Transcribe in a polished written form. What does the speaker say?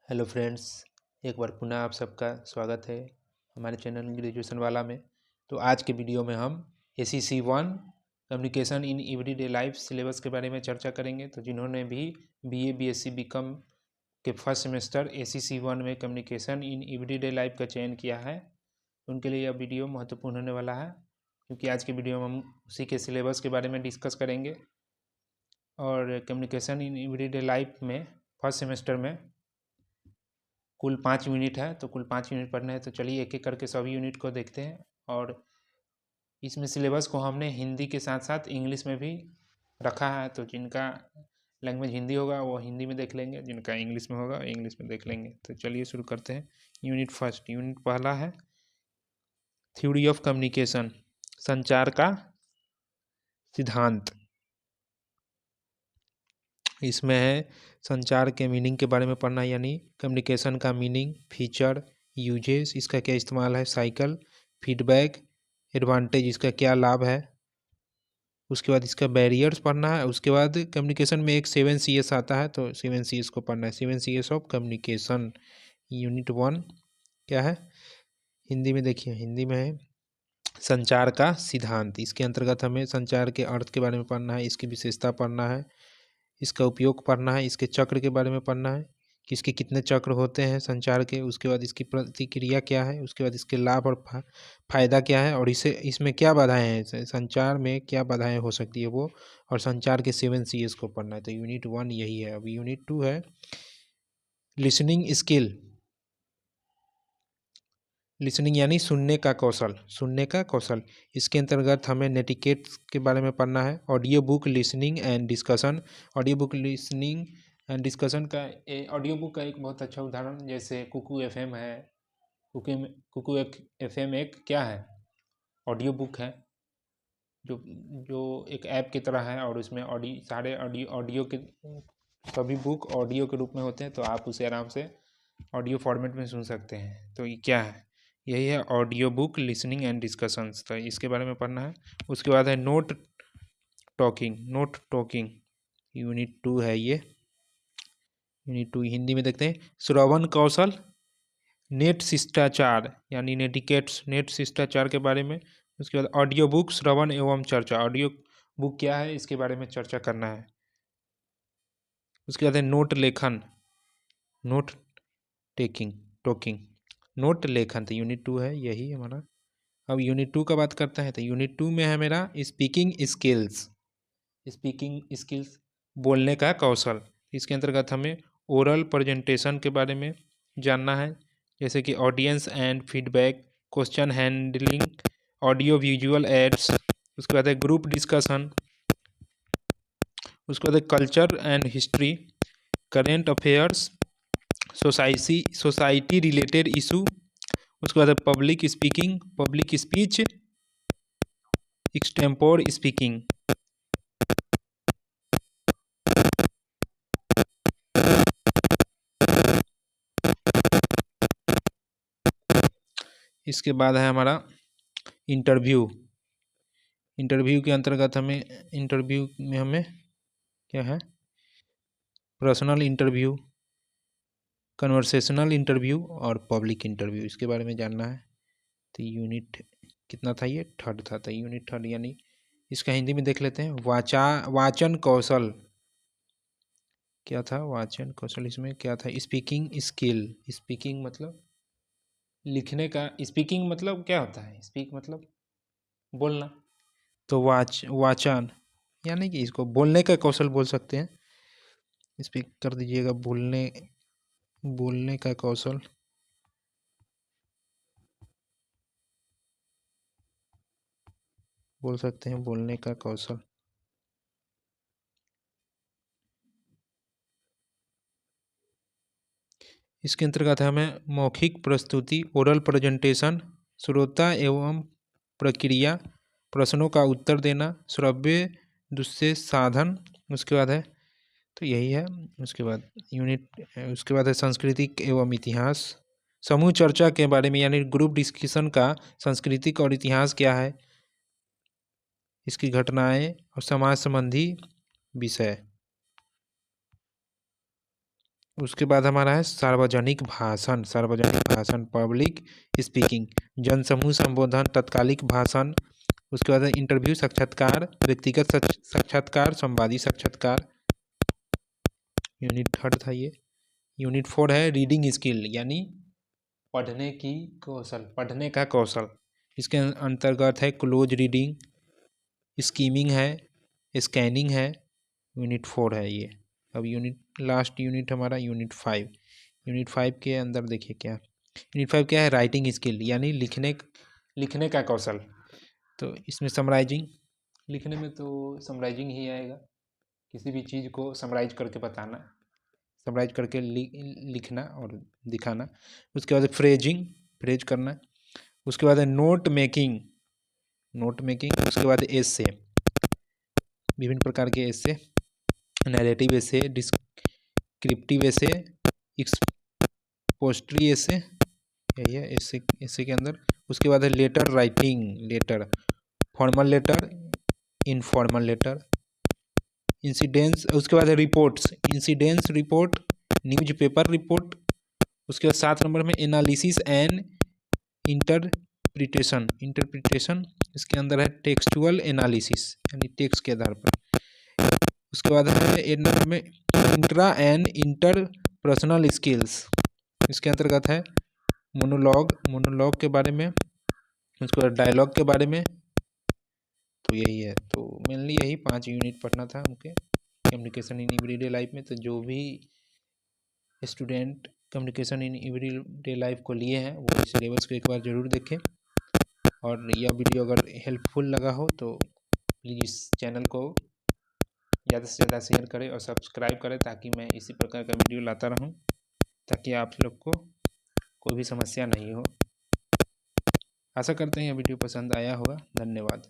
Hello friends, एक बार पुनः आप सबका स्वागत है हमारे चैनल ग्रेजुएशन वाला में। तो आज के वीडियो में हम ACC1 communication in everyday life syllabus के बारे में चर्चा करेंगे। तो जिन्होंने भी BA BSc BCom के फर्स्ट सेमेस्टर ACC1 में कम्युनिकेशन इन एवरीडे लाइफ का चयन किया है, उनके लिए यह वीडियो महत्वपूर्ण होने वाला है, क्योंकि आज के वीडियो में हम उसी के सिलेबस के बारे में डिस्कस करेंगे। और कम्युनिकेशन इन एवरीडे लाइफ में फर्स्ट सेमेस्टर में कुल 5 यूनिट है, तो कुल 5 यूनिट पढ़ना है। तो चलिए एक एक करके सभी यूनिट को देखते हैं। और इसमें सिलेबस को हमने हिंदी के साथ साथ इंग्लिश में भी रखा है, तो जिनका लैंग्वेज हिंदी होगा वो हिंदी में देख लेंगे, जिनका इंग्लिश में होगा इंग्लिश में देख लेंगे। तो चलिए शुरू करते हैं। यूनिट फर्स्ट, यूनिट पहला है थ्योरी ऑफ कम्युनिकेशन, संचार का सिद्धांत। इसमें है संचार के मीनिंग के बारे में पढ़ना, यानी कम्युनिकेशन का मीनिंग, फीचर, यूजेस, इसका क्या इस्तेमाल है, साइकिल, फीडबैक, एडवांटेज, इसका क्या लाभ है। उसके बाद इसका बैरियर्स पढ़ना है। उसके बाद कम्युनिकेशन में एक 7CS आता है, तो 7CS को पढ़ना है, 7CS ऑफ कम्युनिकेशन। यूनिट 1 क्या है, हिंदी में देखिए, हिंदी में है संचार का सिद्धांत। इसके अंतर्गत हमें संचार के अर्थ के बारे में पढ़ना है, इसकी विशेषता पढ़ना है, इसका उपयोग पढ़ना है, इसके चक्र के बारे में पढ़ना है कि इसके कितने चक्र होते हैं संचार के। उसके बाद इसकी प्रतिक्रिया क्या है, उसके बाद इसके लाभ और फायदा क्या है, और इसमें क्या बाधाएं हैं, संचार में क्या बाधाएं हो सकती है वो, और संचार के 7CS को पढ़ना है। तो यूनिट 1 यही है। अब यूनिट 2 है लिसनिंग स्किल। लिसनिंग यानी सुनने का कौशल, सुनने का कौशल। इसके अंतर्गत हमें नेटिकेट के बारे में पढ़ना है, audio book listening and discussion. Audio book listening and discussion का ऑडियो बुक का एक बहुत अच्छा उदाहरण जैसे कुकू FM है। कुकू FM एक क्या है, ऑडियो बुक है, जो जो एक ऐप की तरह है, और उसमें सारे ऑडियो के सभी बुक ऑडियो के रूप में होते हैं, तो आप उसे आराम से ऑडियो फॉर्मेट में सुन सकते हैं। तो ये क्या है, यही है audio book listening and discussions. तो इसके बारे में पढ़ना है। उसके बाद है note talking, note talking unit 2 है ये। यूनिट 2 हिंदी में देखते हैं श्रवण कौशल, नेट शिष्टाचार यानी नेटिकेट्स, नेट शिष्टाचार के बारे में। उसके बाद ऑडियो बुक श्रवण एवं चर्चा, ऑडियो बुक क्या है इसके बारे में चर्चा करना है। उसके बाद है नोट लेखन, नोट टेकिंग टॉकिंग, नोट लेखन। तो यूनिट 2 है यही हमारा। अब यूनिट 2 का बात करते हैं। तो यूनिट 2 में है मेरा स्पीकिंग स्किल्स, स्पीकिंग स्किल्स बोलने का कौशल। इसके अंतर्गत हमें ओरल प्रेजेंटेशन के बारे में जानना है, जैसे कि audience and feedback, question handling, audio visual aids. उसके बाद है ग्रुप डिस्कशन। उसके बाद है culture and history, current affairs, society related issue. उसके बाद है public speaking, public speech, extempore speaking. इसके बाद है हमारा इंटरव्यू। इंटरव्यू के अंतर्गत इंटरव्यू में हमें क्या है, पर्सनल इंटरव्यू, कन्वर्सेशनल इंटरव्यू और पब्लिक इंटरव्यू, इसके बारे में जानना है। तो यूनिट कितना था, ये थर्ड था। तो यूनिट थर्ड यानी इसका हिंदी में देख लेते हैं वाचन कौशल। क्या था वाचन कौशल, इसमें क्या था, स्पीकिंग स्किल। स्पीकिंग मतलब लिखने का, स्पीकिंग मतलब क्या होता है, स्पीक मतलब बोलना। तो वाचन यानी कि इसको बोलने का कौशल बोल सकते हैं। स्पीक कर दीजिएगा, बोलने, बोलने का कौशल। बोल सकते हैं बोलने का कौशल। इसके अंतर्गत हमें मौखिक प्रस्तुति, ओरल प्रेजेंटेशन, श्रोता एवं प्रक्रिया, प्रश्नों का उत्तर देना, श्रव्य दूसरे साधन। उसके बाद है, तो यही है। उसके बाद उसके बाद है सांस्कृतिक एवं इतिहास, समूह चर्चा के बारे में, यानी ग्रुप डिस्कशन का सांस्कृतिक और इतिहास क्या है, इसकी घटनाएं और समाज संबंधी विषय। उसके बाद हमारा है सार्वजनिक भाषण। सार्वजनिक भाषण पब्लिक स्पीकिंग, जनसमूह संबोधन, तत्कालिक भाषण। उसके बाद है इंटरव्यू साक्षात्कार, व्यक्तिगत साक्षात्कार, संवादी साक्षात्कार। यूनिट 3 था ये। यूनिट 4 है रीडिंग स्किल यानी पढ़ने की कौशल, पढ़ने का कौशल। इसके अंतर्गत है क्लोज रीडिंग, स्कीमिंग है, स्कैनिंग है। यूनिट 4 है ये। अब लास्ट यूनिट हमारा यूनिट 5। यूनिट 5 के अंदर देखिए क्या, यूनिट 5 क्या है, राइटिंग स्किल यानी लिखने का कौशल। तो इसमें समराइजिंग, लिखने में तो समराइजिंग ही आएगा, किसी भी चीज़ को समराइज करके बताना, समराइज करके लिखना और दिखाना। उसके बाद फ्रेज करना। उसके बाद है नोट मेकिंग। उसके बाद एसे, विभिन्न प्रकार के essay, narrative essay, descriptive essay, expository essay, यही है एसे के अंदर। उसके बाद है letter writing, formal letter, informal letter, incidence. उसके बाद है reports, incidence report, newspaper report. उसके बाद 7 नंबर में एनालिसिस एंड इंटरप्रिटेशन। इसके अंदर है टेक्सचुअल एनालिसिस यानी टेक्स्ट के आधार पर। उसके बाद है 8 नंबर में इंट्रा एंड इंटरपर्सनल स्किल्स। इसके अंतर्गत है मोनोलॉग के बारे में। उसके बाद डायलॉग के बारे में। तो यही है, तो मेनली यही 5 यूनिट पढ़ना था हमके कम्युनिकेशन इन एवरीडे लाइफ में। तो जो भी student communication in everyday life को लिए हैं वो सिलेबस को एक बार ज़रूर देखें। और यह वीडियो अगर हेल्पफुल लगा हो तो प्लीज़ इस चैनल को ज़्यादा से ज़्यादा शेयर करें और सब्सक्राइब करें, ताकि मैं इसी प्रकार का वीडियो लाता रहूं, ताकि आप लोग को कोई भी समस्या नहीं हो। आशा करते हैं यह वीडियो पसंद आया होगा। धन्यवाद।